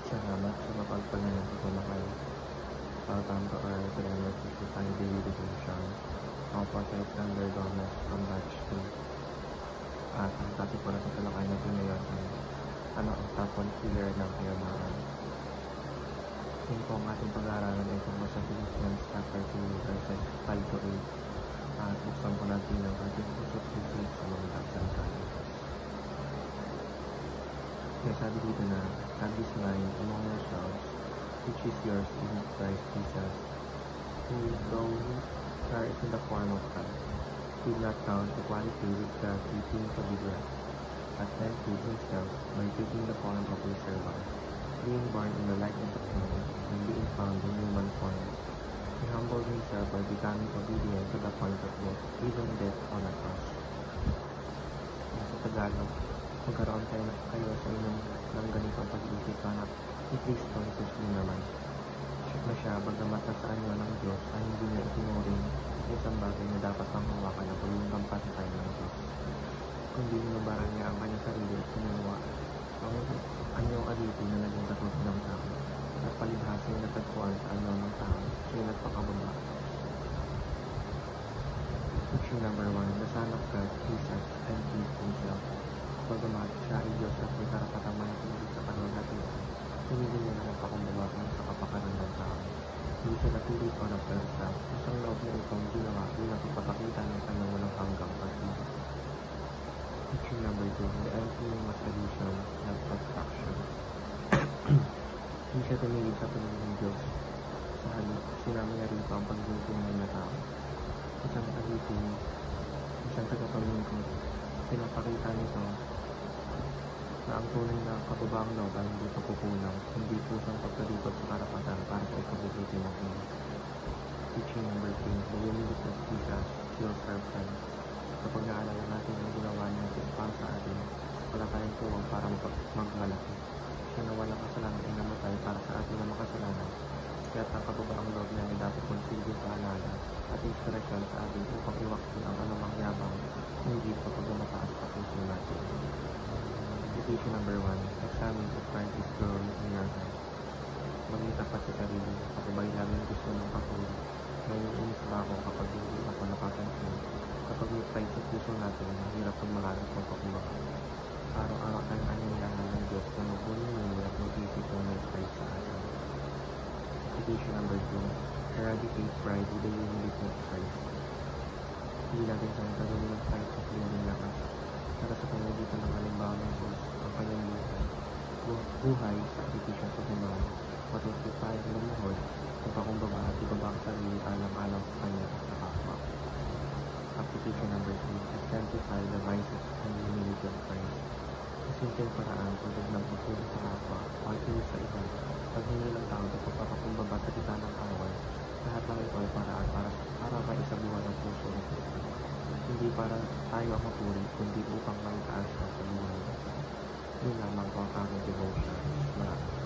Salamat sa mapagpalingan ko na kayo. Welcome to our academic Society Daily Devotion. Ako po si Alexander Gomez from Batch 2. At ang topic po na tatalakay natin ngayon ay ano ang top 1 killer ng kayamanan. Yun po ang ating pag-aaralan ay tungkol sa Philippians chapter 2 verses 5 to 8. At buksan po natin ang ating puso't isip sa mga salita ng Diyos. Sabi dito na, have this mind among yourselves, which is yours in Christ Jesus, who, though he is in the form of God, did not count equality with God a thing to be grasped, but emptied himself by taking the form of a servant, being born in the likeness of men, and being found in human form. He humbled himself by becoming obedient to the point of death, even death on a cross. Sa Tagalog, magkaroon kayo sa inyong ng ganitong pag-iisip na ni Kristo Jesus din naman. Na siya, bagamat nasaan nyo ng Diyos, ay hindi niya itinuring sa isang bagay na dapat pang hawakan o yung kampatay ng Diyos. Kundi ninubaran niya ang kanyang sarili at kinuha ang anyong aliti na naging katulad ng tao at palibhasa yung natagpuan sa anyo ng tao, siya nagpakababa. Picture number 1, the Son of God, Jesus, emptied himself. Bagamat siya ay Diyos at may karapatang manatili sa kalwalhatian, pinili niya na nagpakumbaba sa kapakanan ng tao. Hindi siya napili ko ng persa, isang loob niya itong ginawa bilang ipapakita ng kanyang walang hanggang pag-ibig. Picture number 2, the emptying of tradition and subtraction. Hindi siya tumili sa paningin ng Diyos. Sa halip, sinama niya rito ang pagbubuhay na tao. Isang tagapamingkot, pinapakita nito na ang tunay na kababaang loob ay hindi pagkukulang, hindi pusang pagkalikot sa karapatan para sa ikabubuti ng iba. Teaching number 3, the humility of Jesus kills our pride. Kapag naalala natin ang ginawa niya para sa atin, wala tayong puwang para magmalaki. Siya na walang kasalanan ay namatay para sa atin na makasalanan. Kaya't ang kababaang loob niya ay dapat magsilbing paalala at inspirasyon sa atin upang iwaksin ang anumang yabang, hindi kapag mataas sa puso natin. Application number 1, examine if Christ is glory in your heart. Maging tapat sa sarili, ako ba'y namin gusto ng kapuri? Ngayon inis ba ako kapag hindi ako napapansin? Kapag may pride sa puso natin, mahirap kung malarap magpakumbaka. Araw-araw tayong anyayahan ng Diyos na mabunin nyo at mag-isip kung may pride sa atin. Application number 2, eradicate pride with the humility of Christ. Hindi natin tayong gagawin ng pride sa sililing lakas. Para sa pamamagitan ng halimbawa ng Diyos, ang kanyang buhay, sakripisyo at pagmamahal, matututo tayo ng lumuhod, magpakumbaba at ibaba ang sarili alang-alang sa kanya at sa kapwa. Application number 3, exemplify the vices and humility of Christ. Sa simpleng paraan tulad ng pagtulong sa kapwa, pagkinig sa iba, paghingi ng tao at pagpapakumbaba sa kita ng away, lahat ng ito ay paraan para maisabuhan ang puso ng Kristo. Hindi para tayo ang mapuri, kundi upang maitaas sa buhay. Yun lamang po ang aking devotion. Maraming